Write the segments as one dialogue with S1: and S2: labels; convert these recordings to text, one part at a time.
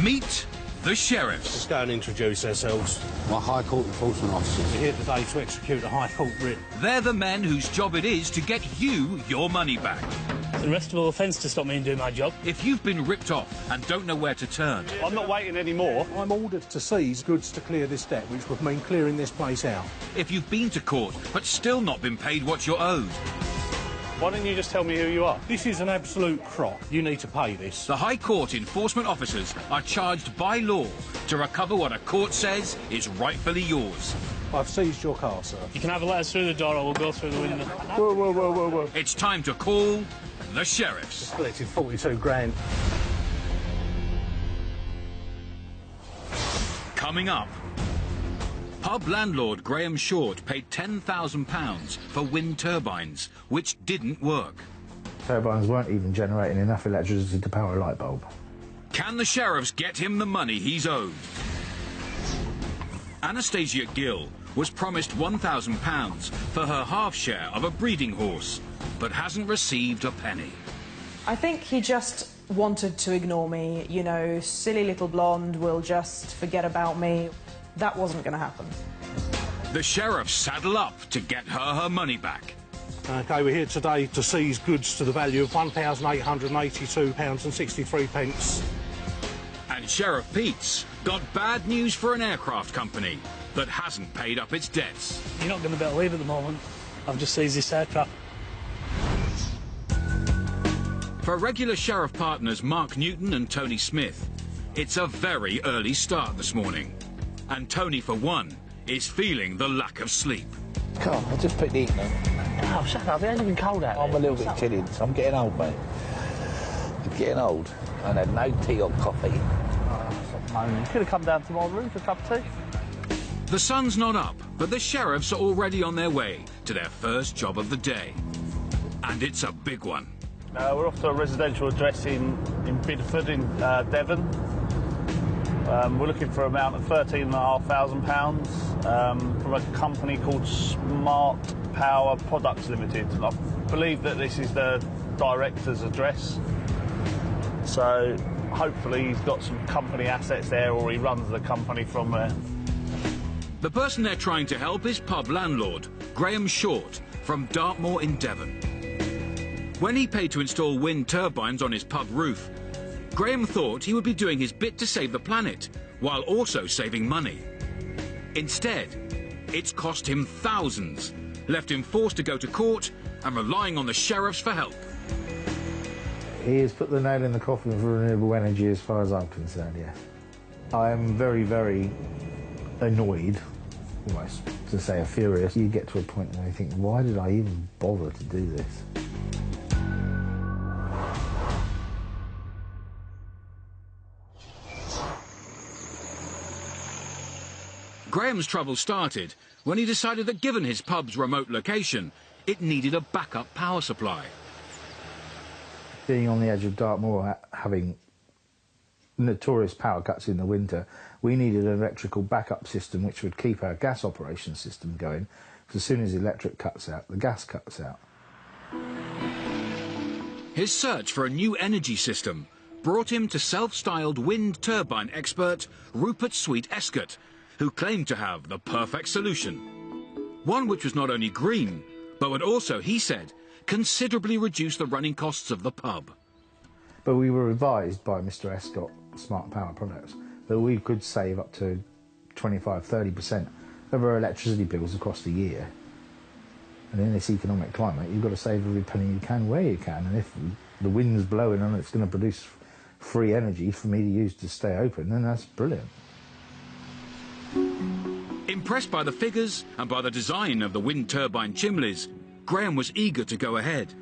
S1: Meet the sheriffs.
S2: Let's go and introduce ourselves.
S3: My High Court enforcement officers.
S2: We're here today to execute a High Court writ.
S1: They're the men whose job it is to get you your money back.
S4: It's an arrestable offence to stop me in doing my job.
S1: If you've been ripped off and don't know where to turn,
S5: I'm not waiting anymore.
S2: I'm ordered to seize goods to clear this debt, which would mean clearing this place out.
S1: if you've been to court but still not been paid what you're owed,
S5: Why don't you just tell me who you are?
S2: This is an absolute crock. You need to pay this.
S1: the High Court enforcement officers are charged by law to recover what a court says is rightfully yours.
S2: I've seized your car, sir.
S4: You can have a letter through the door or we'll go through the window.
S2: Whoa, whoa, whoa, whoa, whoa.
S1: It's time to call the sheriffs.
S2: Collected 42 grand.
S1: Coming up, pub landlord Graham Short paid £10,000 for wind turbines, which didn't work.
S3: Turbines weren't even generating enough electricity to power a light bulb.
S1: Can the sheriffs get him the money he's owed? Anastasia Gill was promised £1,000 for her half share of a breeding horse, but hasn't received a penny.
S6: I think he just wanted to ignore me. You know, silly little blonde will just forget about me. That wasn't going to happen.
S1: The sheriffs saddle up to get her money back.
S2: OK, we're here today to seize goods to the value of £1,882.63.
S1: And Sheriff Pete's got bad news for an aircraft company that hasn't paid up its debts.
S4: You're not going to be able to leave at the moment. I've just seized this aircraft.
S1: For regular sheriff partners Mark Newton and Tony Smith, it's a very early start this morning. And Tony, for one, is feeling the lack of sleep.
S3: Come on, I just put the heat on.
S4: Oh, shut up. It ain't even cold out
S3: I'm a little bit chilly, so I'm getting old, mate. I'm getting old. I had no tea or coffee.
S4: You could have come down to my room for a cup of tea.
S1: The sun's not up, but the sheriffs are already on their way to their first job of the day. And it's a big one.
S5: We're off to a residential address in Bidford in Devon. We're looking for an amount of £13,500 from a company called Smart Power Products Limited. I believe that this is the director's address. So hopefully he's got some company assets there, or he runs the company from there.
S1: The person they're trying to help is pub landlord Graham Short from Dartmoor in Devon. When he paid to install wind turbines on his pub roof, Graham thought he would be doing his bit to save the planet, while also saving money. Instead, it's cost him thousands, left him forced to go to court and relying on the sheriffs for help.
S3: He has put the nail in the coffin for renewable energy as far as I'm concerned, yeah. I am very, very annoyed, almost to say furious. You get to a point where you think, why did I even bother to do this?
S1: Graham's trouble started when he decided that given his pub's remote location, it needed a backup power supply.
S3: Being on the edge of Dartmoor, having notorious power cuts in the winter, we needed an electrical backup system which would keep our gas operation system going, because as soon as the electric cuts out, the gas cuts out.
S1: His search for a new energy system brought him to self-styled wind turbine expert Rupert Sweet-Escott, who claimed to have the perfect solution. One which was not only green, but would also, he said, considerably reduce the running costs of the pub.
S3: But we were advised by Mr. Escott, Smart Power Products, that we could save up to 25–30% of our electricity bills across the year. And in this economic climate, you've got to save every penny you can where you can. And if the wind's blowing and it's going to produce free energy for me to use to stay open, then that's brilliant.
S1: Impressed by the figures and by the design of the wind turbine chimneys, Graham was eager to go ahead.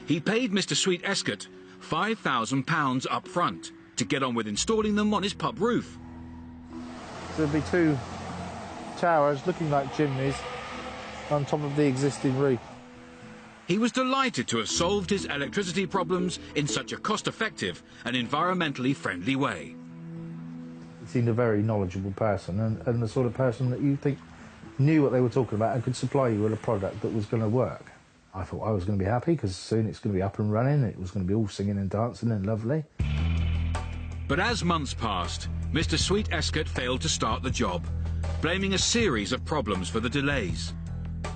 S1: He paid Mr. Sweet-Escott £5,000 up front to get on with installing them on his pub roof.
S3: So there'll be two towers looking like chimneys on top of the existing roof.
S1: He was delighted to have solved his electricity problems in such a cost-effective and environmentally friendly way.
S3: He seemed a very knowledgeable person and the sort of person that you think knew what they were talking about and could supply you with a product that was going to work. I thought I was going to be happy because soon it's going to be up and running, it was going to be all singing and dancing and lovely.
S1: But as months passed, Mr. Sweet Escott failed to start the job, blaming a series of problems for the delays.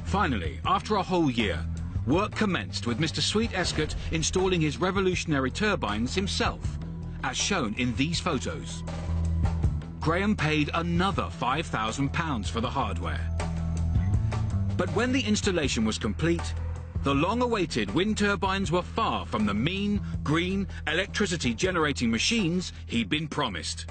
S1: Finally, after a whole year, work commenced with Mr. Sweet Escott installing his revolutionary turbines himself, as shown in these photos. Graham paid another £5,000 for the hardware. But when the installation was complete, the long-awaited wind turbines were far from the mean, green, electricity-generating machines he'd been promised.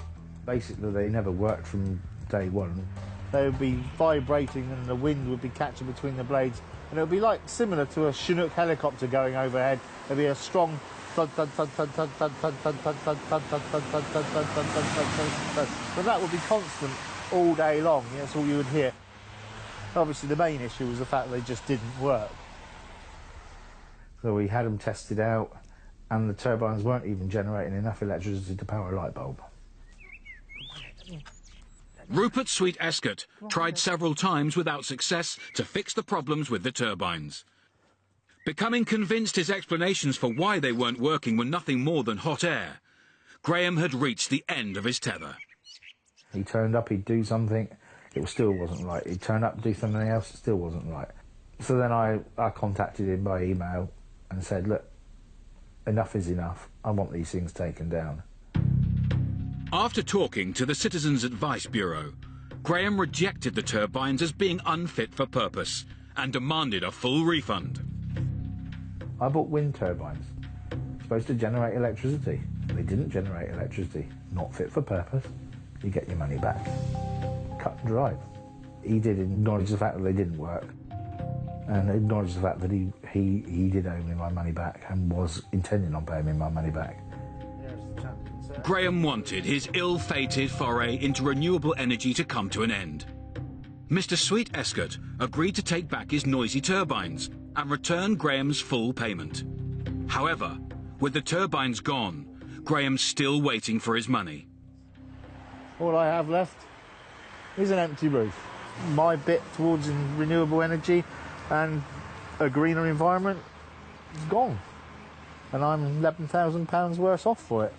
S3: Basically, they never worked from day one. They would be vibrating and the wind would be catching between the blades, and it would be like similar to a Chinook helicopter going overhead. There'd be a strong thud, thud, thud, thud, thud, thud, thud, thud, thud, thud, thud, thud, thud, thud, thud, thud, thud, thud, thud. But that would be constant all day long. That's all you would hear. Obviously, the main issue was the fact that they just didn't work. So we had them tested out, and the turbines weren't even generating enough electricity to power a light bulb.
S1: Rupert Sweet Escott tried several times without success to fix the problems with the turbines. Becoming convinced his explanations for why they weren't working were nothing more than hot air, Graham had reached the end of his tether.
S3: He turned up, he'd do something, it still wasn't right. He'd turn up, do something else, it still wasn't right. So then I contacted him by email and said, look, enough is enough. I want these things taken down.
S1: After talking to the Citizens Advice Bureau, Graham rejected the turbines as being unfit for purpose and demanded a full refund.
S3: I bought wind turbines, supposed to generate electricity. They didn't generate electricity, not fit for purpose. You get your money back. Cut and dry. He did acknowledge the fact that they didn't work, and acknowledge the fact that he did owe me my money back and was intending on paying me my money back.
S1: Graham wanted his ill-fated foray into renewable energy to come to an end. Mr. Sweet Escott agreed to take back his noisy turbines and return Graham's full payment. However, with the turbines gone, Graham's still waiting for his money.
S3: All I have left is an empty roof. My bit towards renewable energy and a greener environment is gone. And I'm £11,000 worse off for it.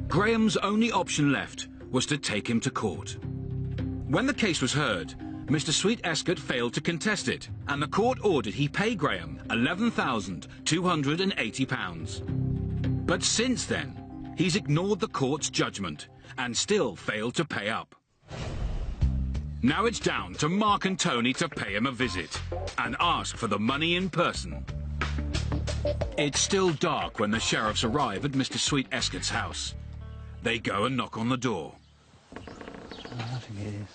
S1: Graham's only option left was to take him to court. When the case was heard, Mr. Sweet Escott failed to contest it, and the court ordered he pay Graham £11,280. But since then, he's ignored the court's judgment and still failed to pay up. Now it's down to Mark and Tony to pay him a visit and ask for the money in person. It's still dark when the sheriffs arrive at Mr. Sweet Escott's house. They go and knock on the door.
S4: I think it is.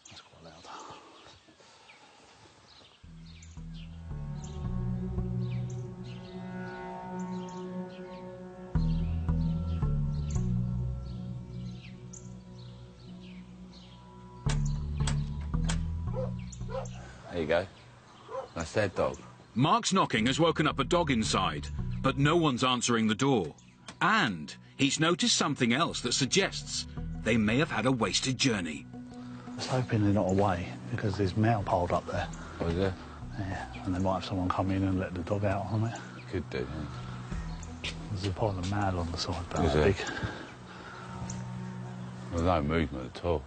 S4: That's quite loud.
S7: There you go. That's their dog.
S1: Mark's knocking has woken up a dog inside, but no one's answering the door. And he's noticed something else that suggests they may have had a wasted journey.
S4: I was hoping they're not away because there's mail piled up there.
S7: Oh, is there?
S4: Yeah, and they might have someone come in and let the dog out on it.
S7: Could do, yeah.
S4: There's a pile of mail on the side, but
S7: Is
S4: not
S7: there?
S4: big.
S7: There's no movement at all.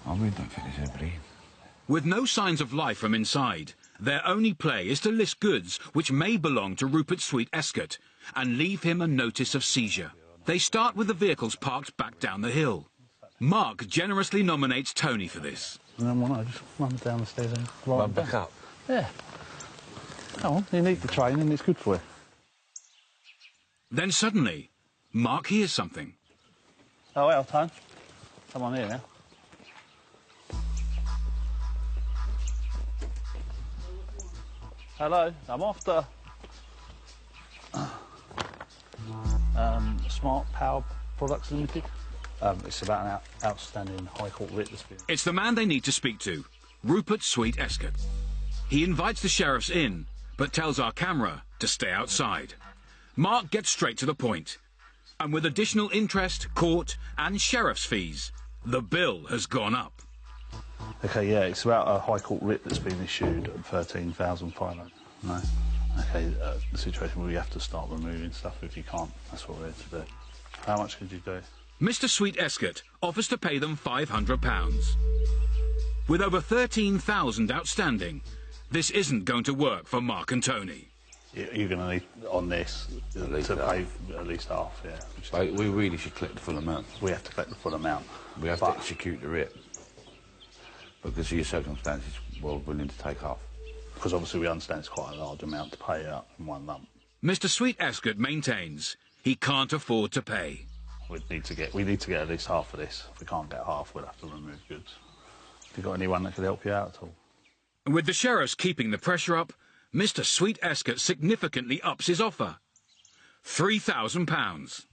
S7: I really don't think there's anybody.
S1: With no signs of life from inside, their only play is to list goods which may belong to Rupert Sweet Escott and leave him a notice of seizure. They start with the vehicles parked back down the hill. Mark generously nominates Tony for this.
S4: And then I just run down the stairs and
S7: Run back up.
S4: Yeah. Come on, you need the train and it's good for you.
S1: Then suddenly, Mark hears something.
S4: Oh, well, Tone. Come on here now. Hello, I'm after Smart Power Products Limited. It's about an outstanding High Court writ that's been...
S1: It's the man they need to speak to, Rupert Sweet Escott. He invites the sheriffs in, but tells our camera to stay outside. Mark gets straight to the point. And with additional interest, court and sheriff's fees, the bill has gone up.
S5: Okay, yeah, it's about a High Court writ that's been issued at 13,500. No. Okay, the situation where you have to start removing stuff if you can't. That's what we're here to do. How much could you do?
S1: Mr. Sweet Escott offers to pay them £500. With over 13,000 outstanding, this isn't going to work for Mark and Tony.
S5: You're going to need, on this, to pay at least half, yeah.
S7: But we really should collect the full amount.
S5: We have to collect the full amount.
S7: We have to execute the writ. Because of your circumstances, we're willing to take half.
S5: Because obviously we understand it's quite a large amount to pay out in one lump.
S1: Mr. Sweet Escott maintains he can't afford to pay.
S5: We need to get at least half of this. If we can't get half, we'll have to remove goods. Have you got anyone that could help you out at all?
S1: With the sheriffs keeping the pressure up, Mr. Sweet Escott significantly ups his offer. £3,000.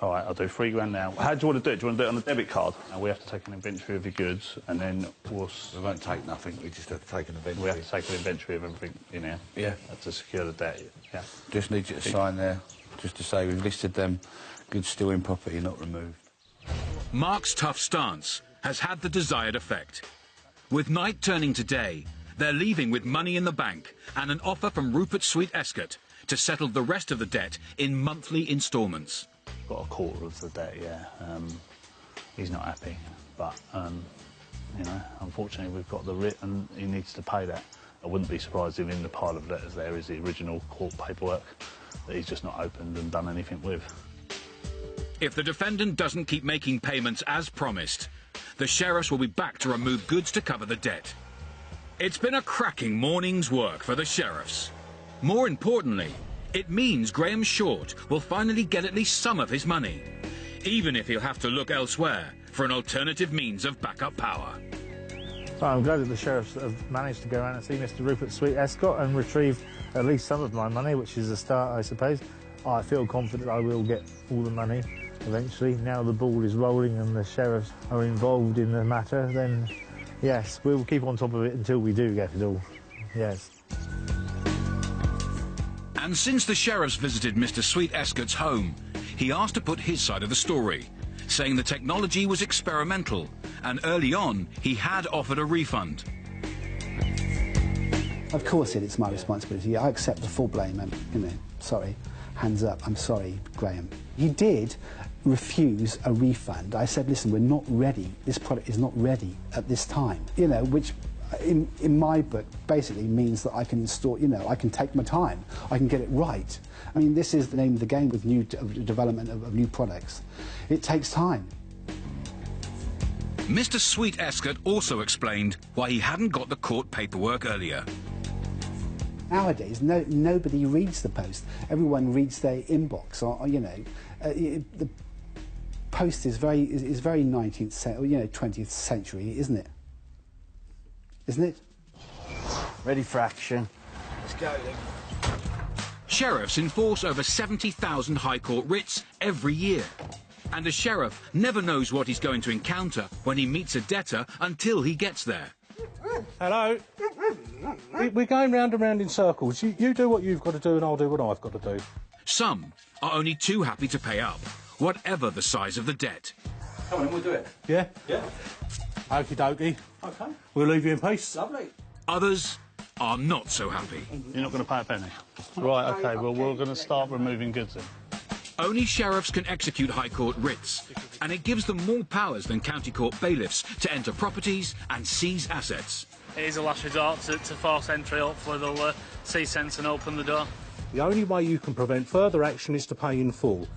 S5: All right, I'll do £3 now. How do you want to do it? Do you want to do it on a debit card? And we have to take an inventory of your goods, and then we'll...
S7: We won't take nothing, we just have to take an inventory.
S5: We have to take an inventory of everything in here.
S7: Yeah.
S5: To secure the debt, yeah.
S7: Just need you to sign there, just to say we've listed them goods still in property, not removed.
S1: Mark's tough stance has had the desired effect. With night turning to day, they're leaving with money in the bank and an offer from Rupert Sweet Escott to settle the rest of the debt in monthly instalments.
S5: Got a quarter of the debt, yeah. He's not happy, but, you know, unfortunately we've got the writ and he needs to pay that. I wouldn't be surprised if in the pile of letters there is the original court paperwork that he's just not opened and done anything with.
S1: If the defendant doesn't keep making payments as promised, the sheriffs will be back to remove goods to cover the debt. It's been a cracking morning's work for the sheriffs. More importantly, it means Graham Short will finally get at least some of his money, even if he'll have to look elsewhere for an alternative means of backup power.
S3: So I'm glad that the sheriffs have managed to go around and see Mr. Rupert Sweet Escott and retrieve at least some of my money, which is a start, I suppose. I feel confident I will get all the money eventually. Now the ball is rolling and the sheriffs are involved in the matter, then yes, we will keep on top of it until we do get it all. Yes.
S1: And since the sheriffs visited Mr. Sweet Escott's home, he asked to put his side of the story, saying the technology was experimental, and early on he had offered a refund.
S8: Of course it's my responsibility. I accept the full blame and, you know, sorry, hands up, I'm sorry, Graham. He did refuse a refund. I said, listen, we're not ready, this product is not ready at this time, you know, which in my book basically means that I can install, you know, I can take my time, I can get it right. I mean, this is the name of the game with new development of new products. It takes time.
S1: Mr. Sweet Escott also explained why he hadn't got the court paperwork earlier.
S8: Nowadays, nobody reads the post. Everyone reads their inbox, or you know, the post is very 19th century, you know, 20th century, isn't it? Isn't it?
S9: Ready for action. Let's go then.
S1: Sheriffs enforce over 70,000 High Court writs every year. And a sheriff never knows what he's going to encounter when he meets a debtor until he gets there.
S2: Hello. We're going round and round in circles. You do what you've got to do and I'll do what I've got to do.
S1: Some are only too happy to pay up, whatever the size of the debt.
S9: Come on, we'll do it.
S2: Yeah?
S9: Yeah.
S2: Okie dokie.
S9: Okay.
S2: We'll leave you in peace.
S9: Lovely.
S1: Others are not so happy.
S5: You're not going to pay a penny? Right, OK, well, we're going to start removing goods then.
S1: Only sheriffs can execute High Court writs, and it gives them more powers than county court bailiffs to enter properties and seize assets.
S10: It is a last resort to force entry. Hopefully they'll see sense and open the door.
S2: The only way you can prevent further action is to pay in full.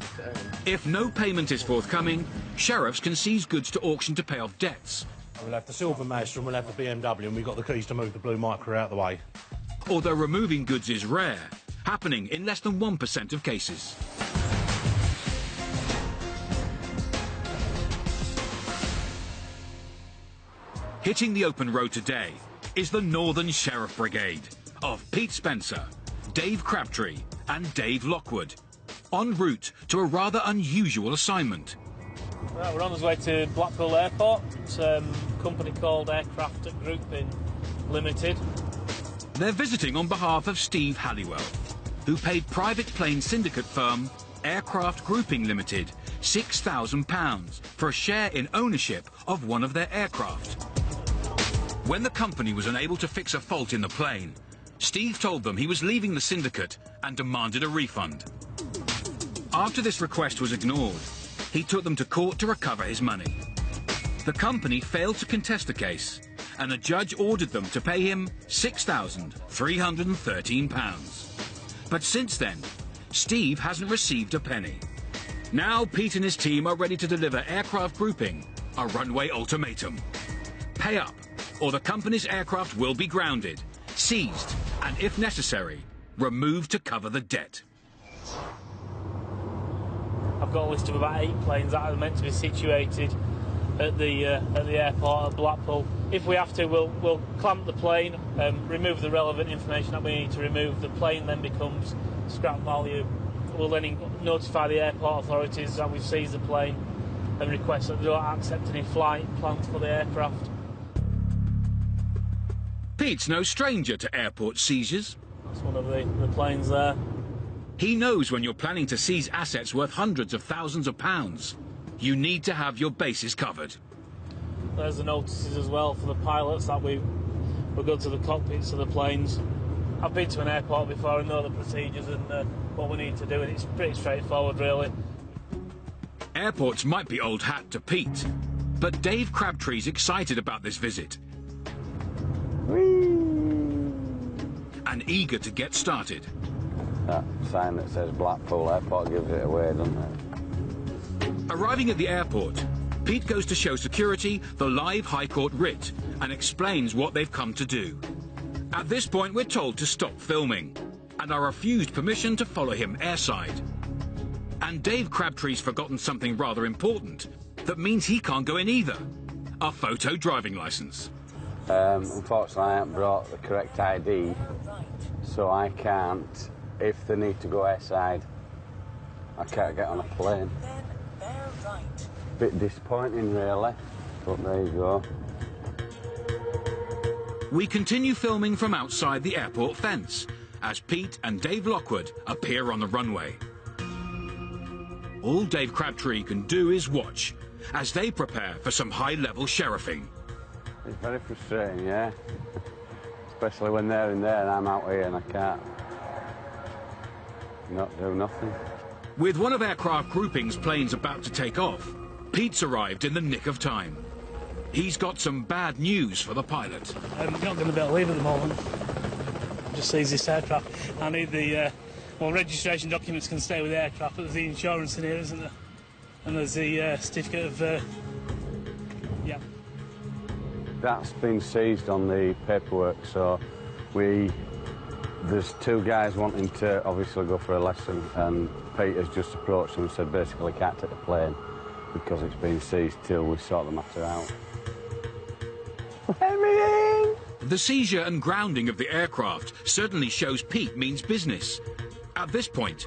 S1: If no payment is forthcoming, sheriffs can seize goods to auction to pay off debts.
S2: We'll have the Silver Master and we'll have the BMW and we've got the keys to move the Blue Micra out of the way.
S1: Although removing goods is rare, happening in less than 1% of cases. Hitting the open road today is the Northern Sheriff Brigade of Pete Spencer, Dave Crabtree and Dave Lockwood, en route to a rather unusual assignment.
S10: Right, we're on our way to Blackpool Airport. It's a company called Aircraft Grouping Limited.
S1: They're visiting on behalf of Steve Halliwell, who paid private plane syndicate firm Aircraft Grouping Limited £6,000 for a share in ownership of one of their aircraft. When the company was unable to fix a fault in the plane, Steve told them he was leaving the syndicate and demanded a refund. After this request was ignored, he took them to court to recover his money. The company failed to contest the case, and a judge ordered them to pay him £6,313. But since then, Steve hasn't received a penny. Now Pete and his team are ready to deliver Aircraft Grouping a runway ultimatum. Pay up, or the company's aircraft will be grounded, seized, and if necessary, removed to cover the debt.
S10: I've got a list of about 8 planes that are meant to be situated at the airport at Blackpool. If we have to, we'll clamp the plane, remove the relevant information that we need to remove. The plane then becomes scrap value. We'll then notify the airport authorities that we've seized the plane and request that they don't accept any flight plans for the aircraft.
S1: Pete's no stranger to airport seizures.
S10: That's one of the planes there.
S1: He knows when you're planning to seize assets worth hundreds of thousands of pounds, you need to have your bases covered.
S10: There's the notices as well for the pilots that we'll go to the cockpits of the planes. I've been to an airport before and know the procedures and what we need to do, and it's pretty straightforward, really.
S1: Airports might be old hat to Pete, but Dave Crabtree's excited about this visit. And eager to get started.
S9: That sign that says Blackpool Airport gives it away, doesn't it?
S1: Arriving at the airport, Pete goes to show security the live High Court writ and explains what they've come to do. At this point, we're told to stop filming and are refused permission to follow him airside. And Dave Crabtree's forgotten something rather important that means he can't go in either: a photo driving licence.
S9: Unfortunately, I haven't brought the correct ID, so I can't. If they need to go airside, I can't get on a plane. Bit disappointing, really, but there you go.
S1: We continue filming from outside the airport fence as Pete and Dave Lockwood appear on the runway. All Dave Crabtree can do is watch as they prepare for some high-level sheriffing.
S9: It's very frustrating, yeah. Especially when they're in there and I'm out here and I can't not do nothing.
S1: With one of Aircraft Grouping's planes about to take off, Pete's arrived in the nick of time. He's got some bad news for the pilot.
S10: I'm not going to be able to leave at the moment. Just seize this aircraft. I need the registration documents can stay with the aircraft, but there's the insurance in here, isn't there? And there's the certificate of yeah.
S9: That's been seized on the paperwork, so there's 2 guys wanting to obviously go for a lesson, and Pete has just approached them and said basically can't take the plane because it's been seized till we sort the matter out. Let me in!
S1: The seizure and grounding of the aircraft certainly shows Pete means business. At this point,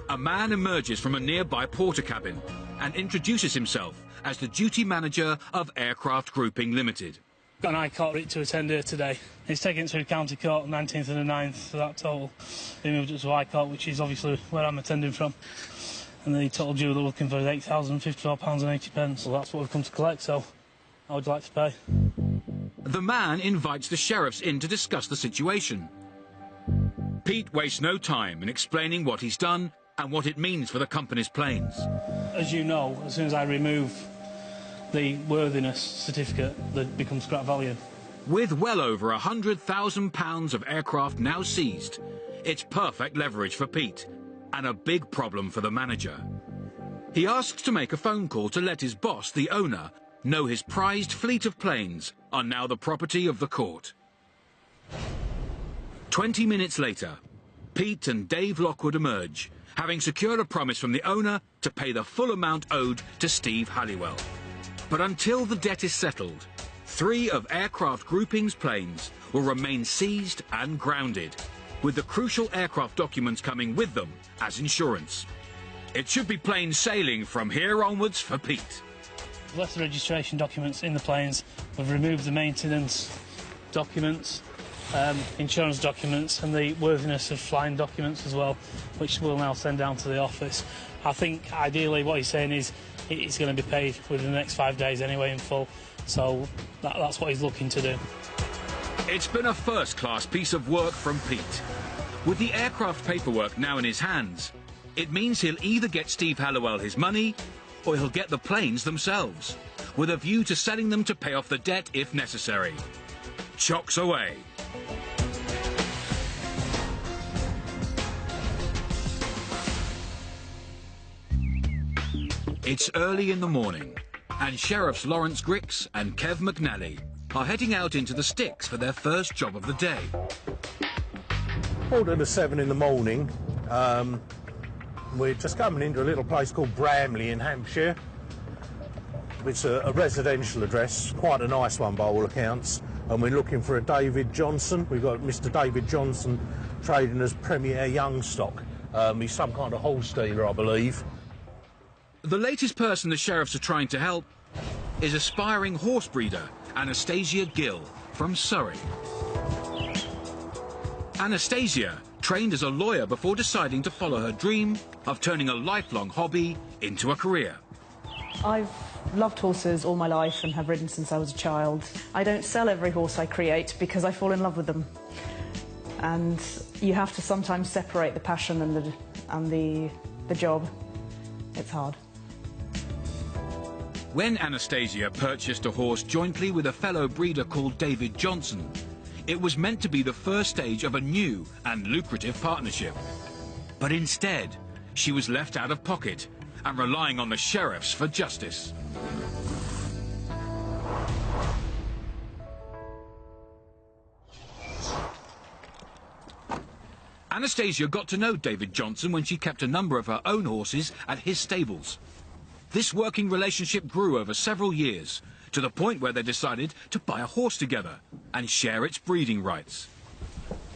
S1: a man emerges from a nearby porter cabin and introduces himself as the duty manager of Aircraft Grouping Limited.
S10: Got an High Court writ to attend here today. It's taken to County Court on the 19th and the 9th for that total. They moved it to High Court, which is obviously where I'm attending from. And the total due they're looking for is £8,054.80. Well, that's what we've come to collect, so how would you like to pay?
S1: The man invites the sheriffs in to discuss the situation. Pete wastes no time in explaining what he's done and what it means for the company's planes.
S10: As you know, as soon as I remove the worthiness certificate, they become scrap value.
S1: With well over £100,000 of aircraft now seized, it's perfect leverage for Pete and a big problem for the manager. He asks to make a phone call to let his boss, the owner, know his prized fleet of planes are now the property of the court. 20 minutes later, Pete and Dave Lockwood emerge, having secured a promise from the owner to pay the full amount owed to Steve Halliwell. But until the debt is settled, 3 of Aircraft Grouping's planes will remain seized and grounded, with the crucial aircraft documents coming with them as insurance. It should be plain sailing from here onwards for Pete.
S10: We've left the registration documents in the planes. We've removed the maintenance documents. insurance documents and the worthiness of flying documents as well, which we'll now send down to the office. I think ideally what he's saying is it's going to be paid within the next 5 days anyway in full, so that's what he's looking to do.
S1: It's been a first-class piece of work from Pete. With the aircraft paperwork now in his hands, it means he'll either get Steve Hallowell his money or he'll get the planes themselves, with a view to selling them to pay off the debt if necessary. Chocks away. It's early in the morning, and Sheriffs Lawrence Grix and Kev McNally are heading out into the sticks for their first job of the day.
S2: Quarter to 7 in the morning. We're just coming into a little place called Bramley in Hampshire. It's a residential address, quite a nice one by all accounts, and we're looking for a David Johnson. We've got Mr. David Johnson trading as Premier Young Stock. He's some kind of horse dealer, I believe.
S1: The latest person the sheriffs are trying to help is aspiring horse breeder Anastasia Gill from Surrey. Anastasia trained as a lawyer before deciding to follow her dream of turning a lifelong hobby into a career.
S6: I've loved horses all my life and have ridden since I was a child. I don't sell every horse I create because I fall in love with them. And you have to sometimes separate the passion and the job. It's hard.
S1: When Anastasia purchased a horse jointly with a fellow breeder called David Johnson, it was meant to be the first stage of a new and lucrative partnership. But instead, she was left out of pocket and relying on the sheriffs for justice. Anastasia got to know David Johnson when she kept a number of her own horses at his stables. This working relationship grew over several years, to the point where they decided to buy a horse together and share its breeding rights.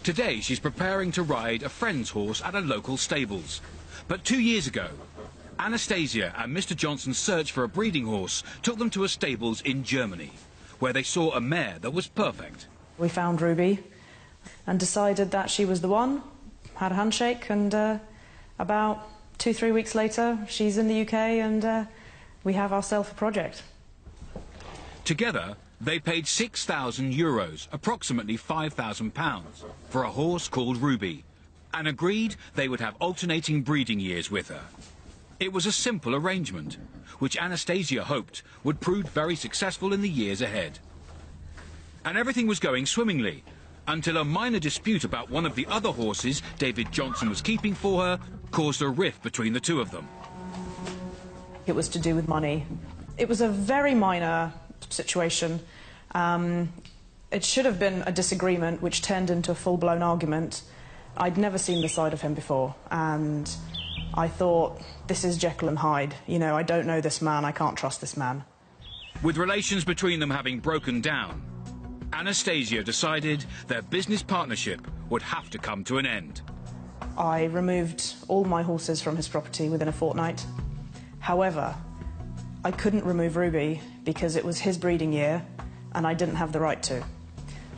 S1: Today, she's preparing to ride a friend's horse at a local stables. But 2 years ago, Anastasia and Mr. Johnson's search for a breeding horse took them to a stables in Germany, where they saw a mare that was perfect.
S6: We found Ruby and decided that she was the one, had a handshake, and about 2-3 weeks later, she's in the UK and we have ourselves a project.
S1: Together, they paid €6,000, approximately £5,000, for a horse called Ruby, and agreed they would have alternating breeding years with her. It was a simple arrangement, which Anastasia hoped would prove very successful in the years ahead. And everything was going swimmingly, until a minor dispute about one of the other horses David Johnson was keeping for her caused a rift between the two of them.
S6: It was to do with money. It was a very minor situation. It should have been a disagreement which turned into a full-blown argument. I'd never seen the side of him before, and I thought, this is Jekyll and Hyde. You know, I don't know this man, I can't trust this man.
S1: With relations between them having broken down, Anastasia decided their business partnership would have to come to an end.
S6: I removed all my horses from his property within a fortnight. However, I couldn't remove Ruby because it was his breeding year and I didn't have the right to.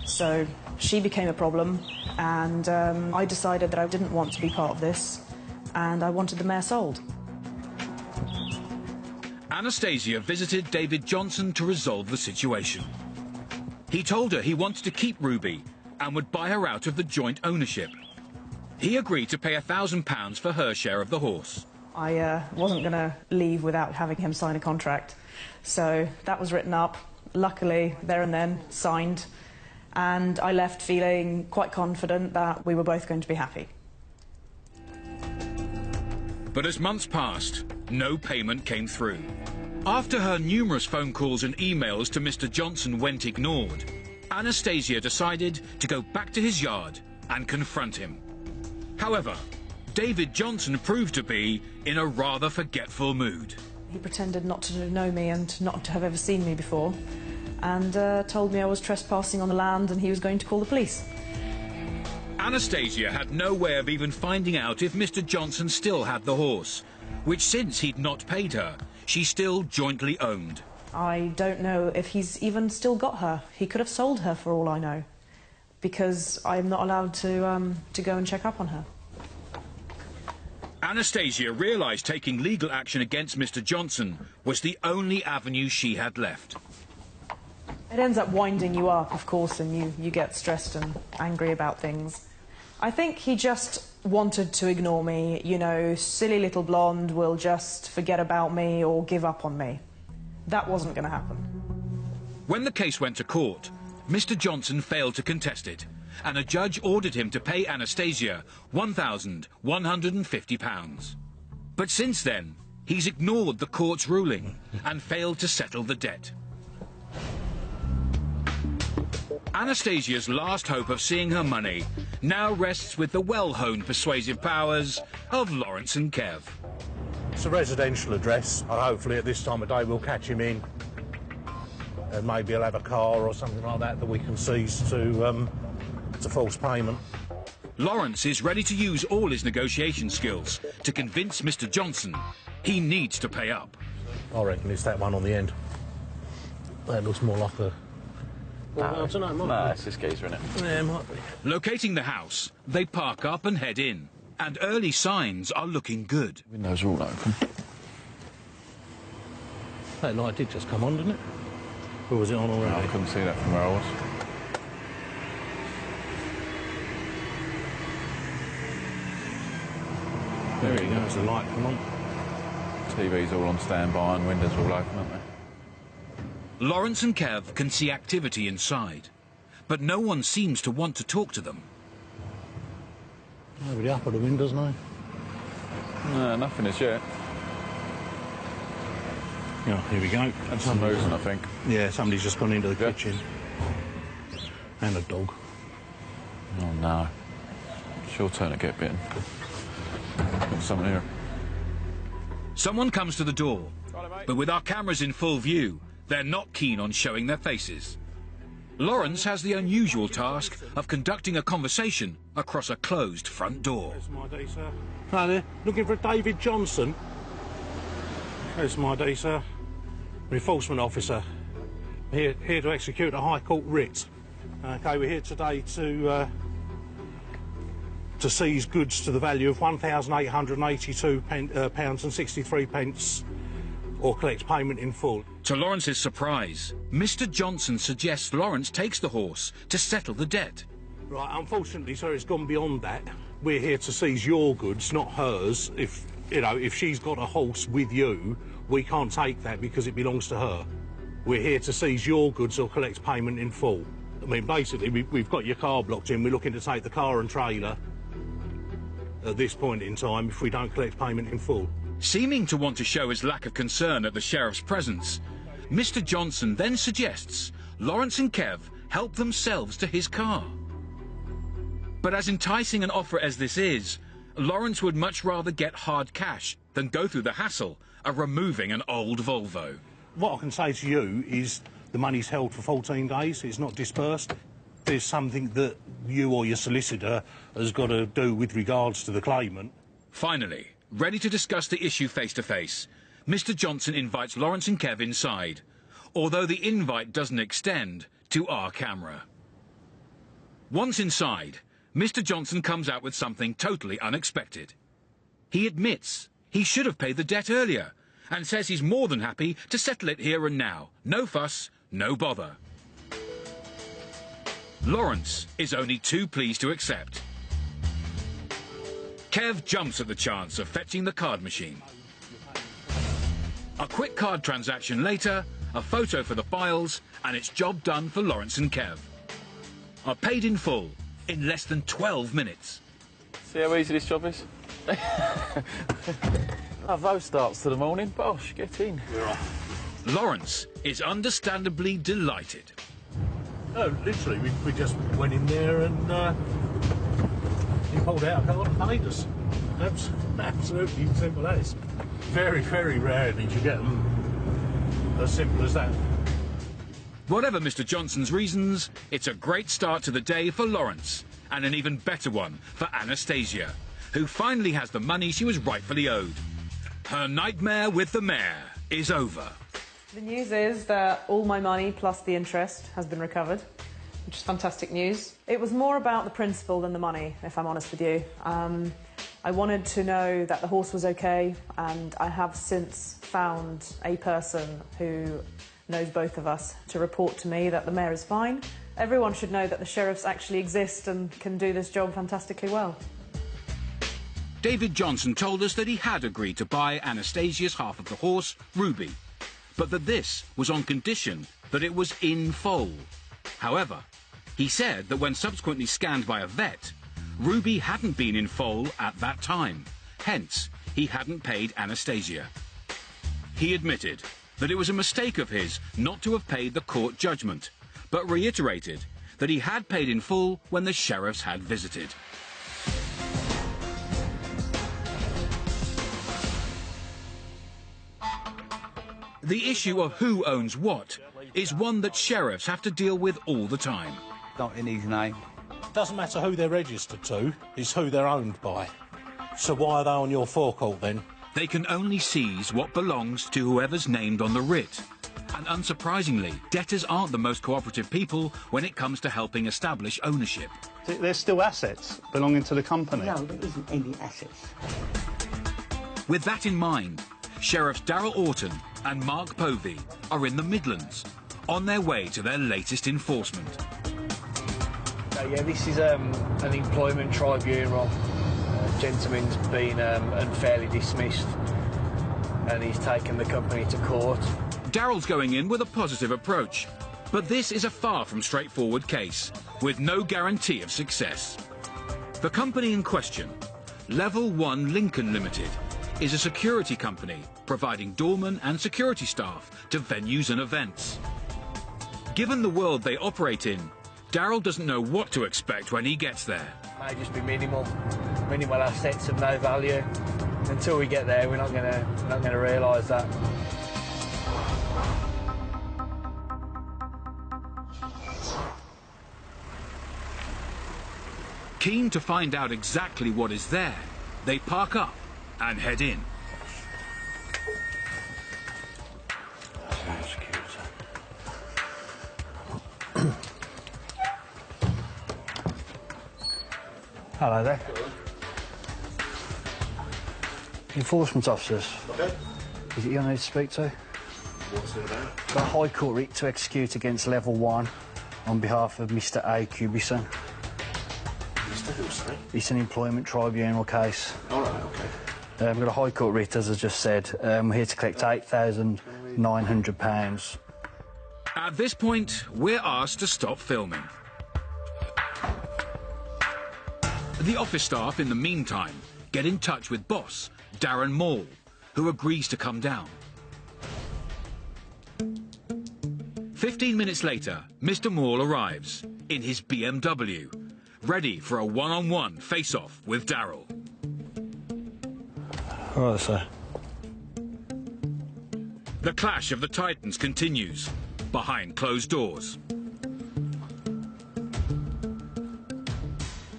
S6: So she became a problem, and I decided that I didn't want to be part of this, and I wanted the mare sold.
S1: Anastasia visited David Johnson to resolve the situation. He told her he wanted to keep Ruby and would buy her out of the joint ownership. He agreed to pay £1,000 for her share of the horse.
S6: I wasn't going to leave without having him sign a contract, so that was written up, luckily there and then signed, and I left feeling quite confident that we were both going to be happy.
S1: But as months passed, no payment came through. After her numerous phone calls and emails to Mr. Johnson went ignored, Anastasia decided to go back to his yard and confront him. However, David Johnson proved to be in a rather forgetful mood.
S6: He pretended not to know me and not to have ever seen me before, and told me I was trespassing on the land and he was going to call the police.
S1: Anastasia had no way of even finding out if Mr. Johnson still had the horse, which, since he'd not paid her, she still jointly owned.
S6: I don't know if he's even still got her. He could have sold her for all I know. because I'm not allowed to go and check up on her.
S1: Anastasia realised taking legal action against Mr. Johnson was the only avenue she had left.
S6: It ends up winding you up, of course, and you get stressed and angry about things. I think he just wanted to ignore me. You know, silly little blonde will just forget about me or give up on me. That wasn't going to happen.
S1: When the case went to court, Mr. Johnson failed to contest it, and a judge ordered him to pay Anastasia £1,150. But since then, he's ignored the court's ruling and failed to settle the debt. Anastasia's last hope of seeing her money now rests with the well-honed persuasive powers of Lawrence and Kev.
S2: It's a residential address. Hopefully at this time of day we'll catch him in. And maybe he'll have a car or something like that we can seize to false payment.
S1: Lawrence is ready to use all his negotiation skills to convince Mr. Johnson he needs to pay up.
S2: I reckon it's that one on the end. That looks more like a...
S11: No, it's this geezer, isn't it?
S2: Yeah, it might be.
S1: Locating the house, they park up and head in. And early signs are looking good.
S11: Windows are all open.
S2: That light did just come on, didn't it? Or was it on already?
S11: No, I couldn't see that from where I was.
S2: There you go, there's the light come on.
S11: TV's all on standby and windows are all open, aren't they?
S1: Lawrence and Kev can see activity inside, but no one seems to want to talk to them.
S2: Nobody up at the windows, no?
S11: No, nothing as yet.
S2: Yeah, here we go.
S11: And some movement, I think.
S2: Yeah, somebody's just gone into the kitchen. And a dog.
S11: Oh, no. It's your turn to get bitten. Got someone here.
S1: Someone comes to the door, but with our cameras in full view, they're not keen on showing their faces. Lawrence has the unusual task of conducting a conversation across a closed front door.
S2: There's my day, sir. Hi there. Looking for David Johnson. There's my day, sir. Enforcement officer. Here to execute a High Court writ. OK, we're here today to seize goods to the value of £1,882.63 or collect payment in full.
S1: To Lawrence's surprise, Mr. Johnson suggests Lawrence takes the horse to settle the debt.
S2: Right, unfortunately, sir, it's gone beyond that. We're here to seize your goods, not hers. If she's got a horse with you, we can't take that because it belongs to her. We're here to seize your goods or collect payment in full. I mean, basically, we've got your car blocked in. We're looking to take the car and trailer at this point in time if we don't collect payment in full.
S1: Seeming to want to show his lack of concern at the sheriff's presence, Mr. Johnson then suggests Lawrence and Kev help themselves to his car. But as enticing an offer as this is, Lawrence would much rather get hard cash than go through the hassle of removing an old Volvo.
S2: What I can say to you is the money's held for 14 days. It's not dispersed. There's something that you or your solicitor has got to do with regards to the claimant.
S1: Finally, ready to discuss the issue face-to-face, Mr. Johnson invites Lawrence and Kev inside, although the invite doesn't extend to our camera. Once inside, Mr. Johnson comes out with something totally unexpected. He admits he should have paid the debt earlier and says he's more than happy to settle it here and now. No fuss, no bother. Lawrence is only too pleased to accept. Kev jumps at the chance of fetching the card machine. A quick card transaction later, a photo for the files, and it's job done for Lawrence and Kev. Are paid in full in less than 12 minutes.
S11: See how easy this job is? Those starts to the morning. Bosh, get in.
S2: We're off.
S1: Lawrence is understandably delighted.
S2: No, literally, we just went in there and he pulled out a card and paid us. Absolutely simple as. Very, very rare did you get them as simple as that.
S1: Whatever Mr. Johnson's reasons, it's a great start to the day for Lawrence, and an even better one for Anastasia, who finally has the money she was rightfully owed. Her nightmare with the mayor is over.
S6: The news is that all my money plus the interest has been recovered. which is fantastic news. It was more about the principle than the money, if I'm honest with you. I wanted to know that the horse was okay, and I have since found a person who knows both of us to report to me that the mare is fine. Everyone should know that the sheriffs actually exist and can do this job fantastically well.
S1: David Johnson told us that he had agreed to buy Anastasia's half of the horse, Ruby, but that this was on condition that it was in foal. However, he said that when subsequently scanned by a vet, Ruby hadn't been in foal at that time. Hence, he hadn't paid Anastasia. He admitted that it was a mistake of his not to have paid the court judgment, but reiterated that he had paid in full when the sheriffs had visited. The issue of who owns what is one that sheriffs have to deal with all the time.
S9: Not in his name.
S2: Doesn't matter who they're registered to, it's who they're owned by. So why are they on your forecourt then?
S1: They can only seize what belongs to whoever's named on the writ. And unsurprisingly, debtors aren't the most cooperative people when it comes to helping establish ownership.
S5: There's still assets belonging to the company.
S12: No, there isn't any assets.
S1: With that in mind, Sheriffs Darrell Orton and Mark Povey are in the Midlands, on their way to their latest enforcement.
S13: Yeah, this is an employment tribunal. Gentleman's been unfairly dismissed and he's taken the company to court.
S1: Darrell's going in with a positive approach, but this is a far from straightforward case, with no guarantee of success. The company in question, Level 1 Lincoln Limited, is a security company providing doormen and security staff to venues and events. Given the world they operate in, Darrell doesn't know what to expect when he gets there.
S13: May just be minimal assets of no value. Until we get there, we're not going to realise that.
S1: Keen to find out exactly what is there, they park up and head in.
S8: Hello there. Enforcement officers.
S2: Okay.
S8: Is it you I need to speak to?
S2: What's it about?
S8: Got a High Court writ to execute against Level 1 on behalf of Mr A. Cubison.
S2: Mr. who, sorry?
S8: It's an employment tribunal case.
S2: All right, okay.
S8: We've got a High Court writ, as I just said. We're here to collect £8,900.
S1: At this point, we're asked to stop filming. The office staff, in the meantime, get in touch with boss, Darren Maul, who agrees to come down. 15 minutes later, Mr. Maul arrives in his BMW, ready for a one-on-one face-off with Darrell.
S5: All right, sir.
S1: The clash of the titans continues, behind closed doors.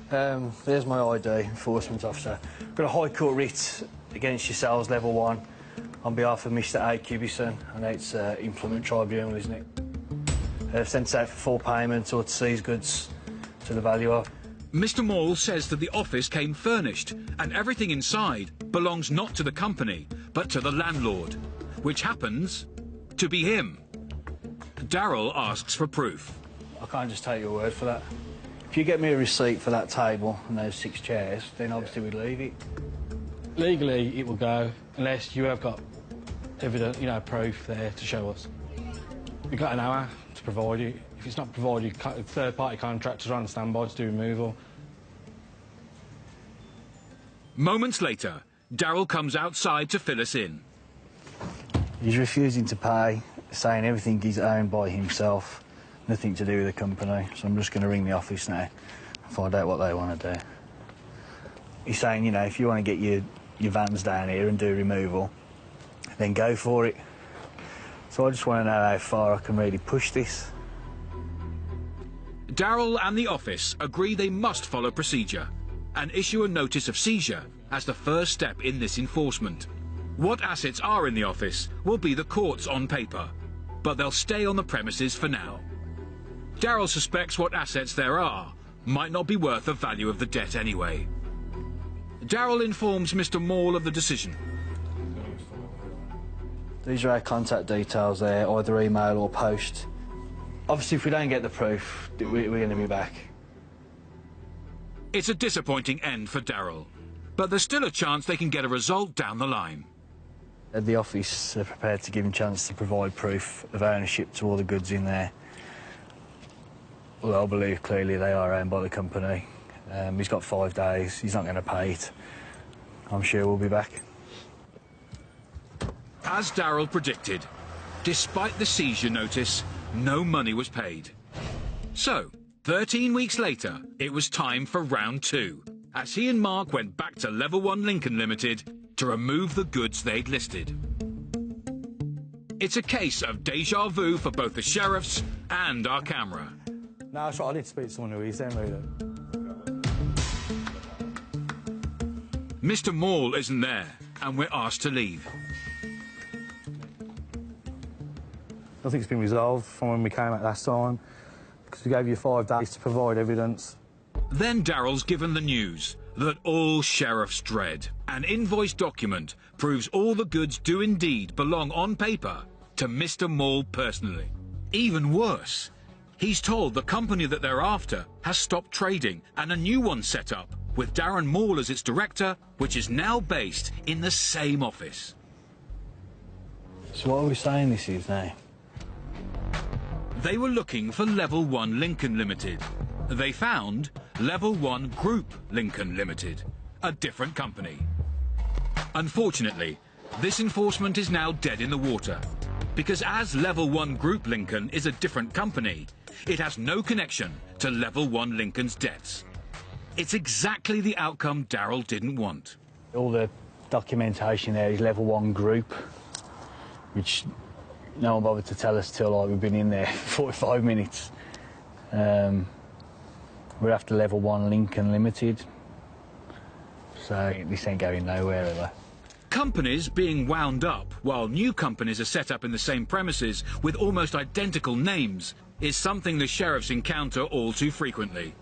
S8: There's my ID, enforcement officer. Got a High Court writ against yourselves, Level 1, on behalf of Mr A. Cubison. I know it's employment tribunal, isn't it? They've sent it out for full payment or to seize goods to the value of.
S1: Mr. Maul says that the office came furnished and everything inside belongs not to the company, but to the landlord, which happens to be him. Darrell asks for proof.
S8: I can't just take your word for that. If you get me a receipt for that table and those 6 chairs, then obviously we'd leave it.
S14: Legally, it will go unless you have got evidence, proof there to show us. We've got an hour to provide you. If it's not provided, third-party contractors are on standby to do removal.
S1: Moments later, Darrell comes outside to fill us in.
S8: He's refusing to pay, saying everything is owned by himself, nothing to do with the company. So I'm just going to ring the office now and find out what they want to do. He's saying, if you want to get your vans down here and do removal, then go for it. So I just want to know how far I can really push this.
S1: Darrell and the office agree they must follow procedure and issue a notice of seizure as the first step in this enforcement. What assets are in the office will be the court's on paper, but they'll stay on the premises for now. Darryl suspects what assets there are might not be worth the value of the debt anyway. Darryl informs Mr. Maul of the decision.
S13: These are our contact details there, either email or post. Obviously, if we don't get the proof, we're going to be back.
S1: It's a disappointing end for Darryl, but there's still a chance they can get a result down the line.
S13: At the office, they're prepared to give him a chance to provide proof of ownership to all the goods in there. Well, I believe clearly they are owned by the company. He's got 5 days, he's not going to pay it. I'm sure we'll be back.
S1: As Darryl predicted, despite the seizure notice, no money was paid. So, 13 weeks later, it was time for round 2, as he and Mark went back to Level 1 Lincoln Limited to remove the goods they'd listed. It's a case of déjà vu for both the sheriffs and our camera.
S4: No, that's right, I did speak to someone who is then, really.
S1: Mr. Maul isn't there, and we're asked to leave.
S4: I think it's been resolved from when we came out last time, because we gave you 5 days to provide evidence.
S1: Then Darryl's given the news that all sheriffs dread. An invoice document proves all the goods do indeed belong on paper to Mr. Maul personally. Even worse, he's told the company that they're after has stopped trading and a new one set up, with Darren Maul as its director, which is now based in the same office.
S13: So what are we saying this is now?
S1: They were looking for Level 1 Lincoln Limited. They found Level 1 Group Lincoln Limited, a different company. Unfortunately, this enforcement is now dead in the water, because as Level 1 Group Lincoln is a different company, it has no connection to Level 1 Lincoln's debts. It's exactly the outcome Darryl didn't want.
S13: All the documentation there is Level 1 Group, which no one bothered to tell us till like, we've been in there 45 minutes. We're after Level 1 Lincoln Limited, so this ain't going nowhere ever.
S1: Companies being wound up while new companies are set up in the same premises with almost identical names is something the sheriffs encounter all too frequently.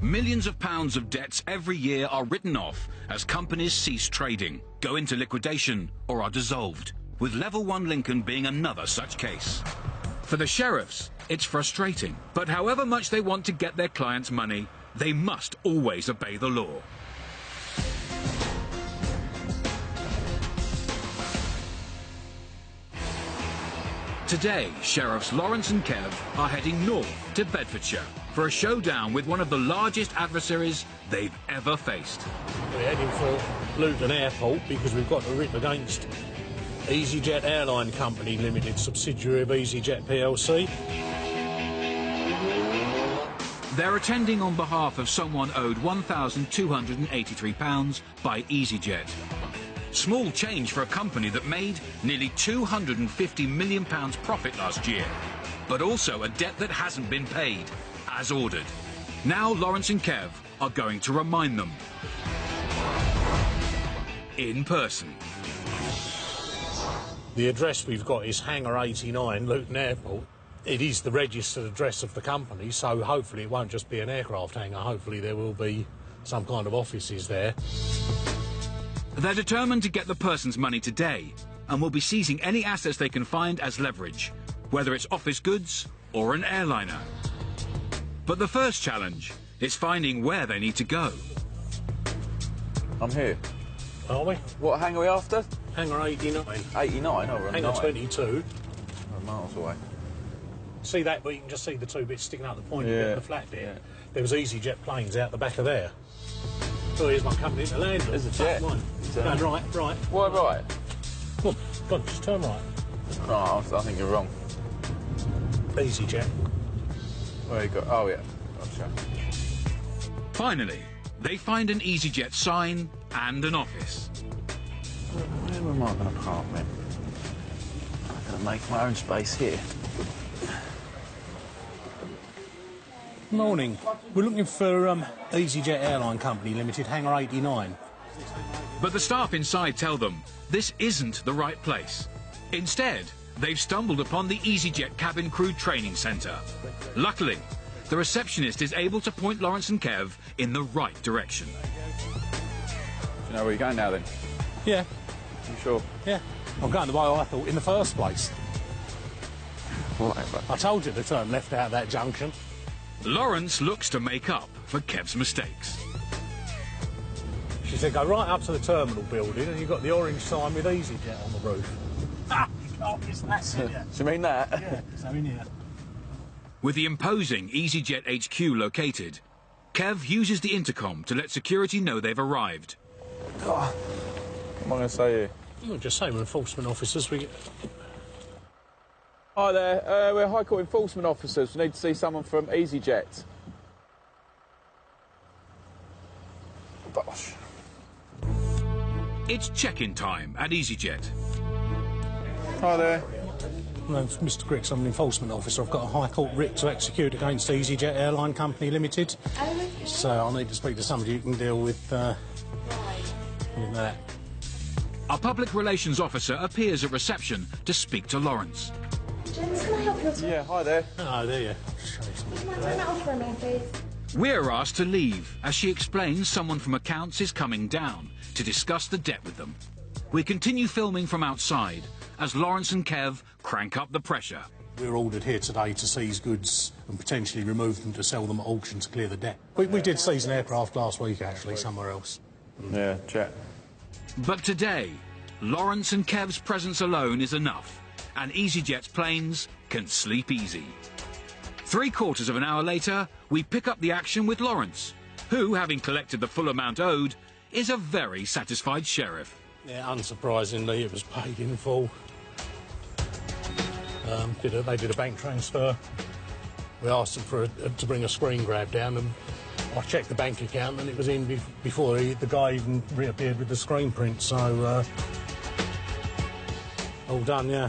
S1: Millions of pounds of debts every year are written off as companies cease trading, go into liquidation or are dissolved, with Level 1 Lincoln being another such case. For the sheriffs, it's frustrating, but however much they want to get their clients' money, they must always obey the law. Today, Sheriffs Lawrence and Kev are heading north to Bedfordshire for a showdown with one of the largest adversaries they've ever faced.
S2: We're heading for Luton Airport because we've got a writ against EasyJet Airline Company Limited, subsidiary of EasyJet PLC.
S1: They're attending on behalf of someone owed £1,283 by EasyJet. Small change for a company that made nearly £250 million profit last year, but also a debt that hasn't been paid, as ordered. Now Lawrence and Kev are going to remind them. In person.
S2: The address we've got is Hangar 89, Luton Airport. It is the registered address of the company, so hopefully it won't just be an aircraft hangar. Hopefully there will be some kind of offices there.
S1: They're determined to get the person's money today and will be seizing any assets they can find as leverage, whether it's office goods or an airliner. But the first challenge is finding where they need to go.
S11: I'm here.
S2: Are we?
S11: What hangar are we after?
S2: Hangar 89.
S11: 89? Oh, we're
S2: Hangar 22.
S11: Oh, miles away.
S2: See that, but you can just see the two bits sticking out the pointy bit
S11: Yeah.
S2: and the flat bit.
S11: Yeah.
S2: There was EasyJet planes out the back of there. Oh, here's one coming into land.
S11: There's a jet.
S2: One.
S11: Turn.
S2: No, right.
S11: Why right?
S2: Come on, just turn right.
S11: No, I think you're wrong.
S2: EasyJet.
S11: Where you got? Oh, yeah. Gotcha.
S1: Finally, they find an EasyJet sign and an office.
S11: Where am I going to park then? I'm going to make my own space here.
S2: Morning. We're looking for EasyJet Airline Company Limited, Hangar 89.
S1: But the staff inside tell them this isn't the right place. Instead, they've stumbled upon the EasyJet cabin crew training centre. Luckily, the receptionist is able to point Lawrence and Kev in the right direction.
S11: Do you know where you're going now, then?
S2: Yeah.
S11: You sure?
S2: Yeah. I'm going the way I thought in the first place.
S11: Right, but
S2: I told you to turn left out of that junction.
S1: Lawrence looks to make up for Kev's mistakes.
S2: She said, go right up to the terminal building and you've got the orange sign with EasyJet on the roof. Ah, you can't miss that, can you?
S11: do you mean that?
S2: Yeah, so in here.
S1: With the imposing EasyJet HQ located, Kev uses the intercom to let security know they've arrived.
S11: What am I going to say here?
S2: You'll just say we're enforcement officers.
S11: Hi there, we're High Court enforcement officers. We need to see someone from EasyJet. Bosh.
S1: It's check-in time at EasyJet.
S11: Hi there.
S2: No, it's Mr. Griggs, I'm an enforcement officer. I've got a High Court writ to execute against EasyJet Airline Company Limited. So I'll need to speak to somebody who can deal with that.
S1: Our public relations officer appears at reception to speak to Lawrence.
S12: James, can I help you at all?
S11: Yeah, hi there.
S2: Oh, there you
S12: Would you mind turning that off for me, please?
S1: We're asked to leave as she explains someone from accounts is coming down to discuss the debt with them. We continue filming from outside as Lawrence and Kev crank up the pressure.
S2: We're ordered here today to seize goods and potentially remove them to sell them at auction to clear the debt. We did seize an aircraft last week, actually, somewhere else.
S11: Yeah, jet.
S1: But today, Lawrence and Kev's presence alone is enough, and EasyJet's planes can sleep easy. 3/4 of an hour later, we pick up the action with Lawrence, who, having collected the full amount owed, is a very satisfied sheriff.
S2: Yeah, unsurprisingly, it was paid in full. They did a bank transfer. We asked them to bring a screen grab down, and I checked the bank account, and it was in before the guy even reappeared with the screen print. So, all done, yeah.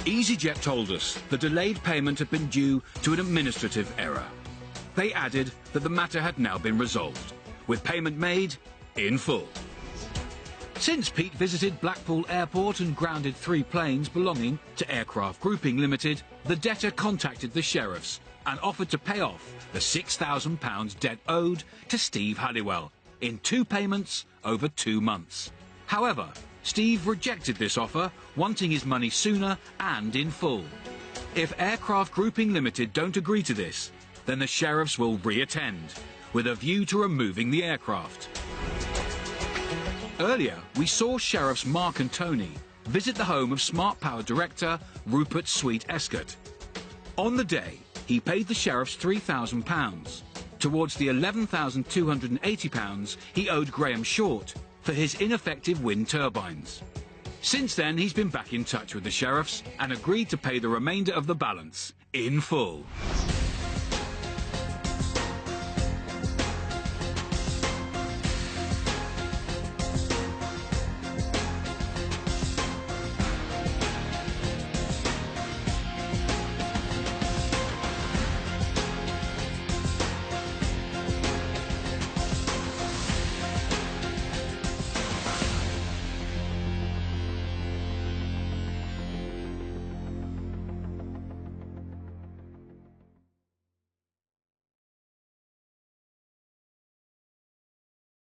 S1: EasyJet told us the delayed payment had been due to an administrative error. They added that the matter had now been resolved, with payment made in full. Since Pete visited Blackpool Airport and grounded 3 planes belonging to Aircraft Grouping Limited, the debtor contacted the sheriffs and offered to pay off the £6,000 debt owed to Steve Halliwell in 2 payments over 2 months. However, Steve rejected this offer, wanting his money sooner and in full. If Aircraft Grouping Limited don't agree to this, then the sheriffs will re-attend, with a view to removing the aircraft. Earlier, we saw Sheriffs Mark and Tony visit the home of Smart Power Director Rupert Sweet Escott. On the day, he paid the sheriffs £3,000 towards the £11,280 he owed Graham Short for his ineffective wind turbines. Since then, he's been back in touch with the sheriffs and agreed to pay the remainder of the balance in full.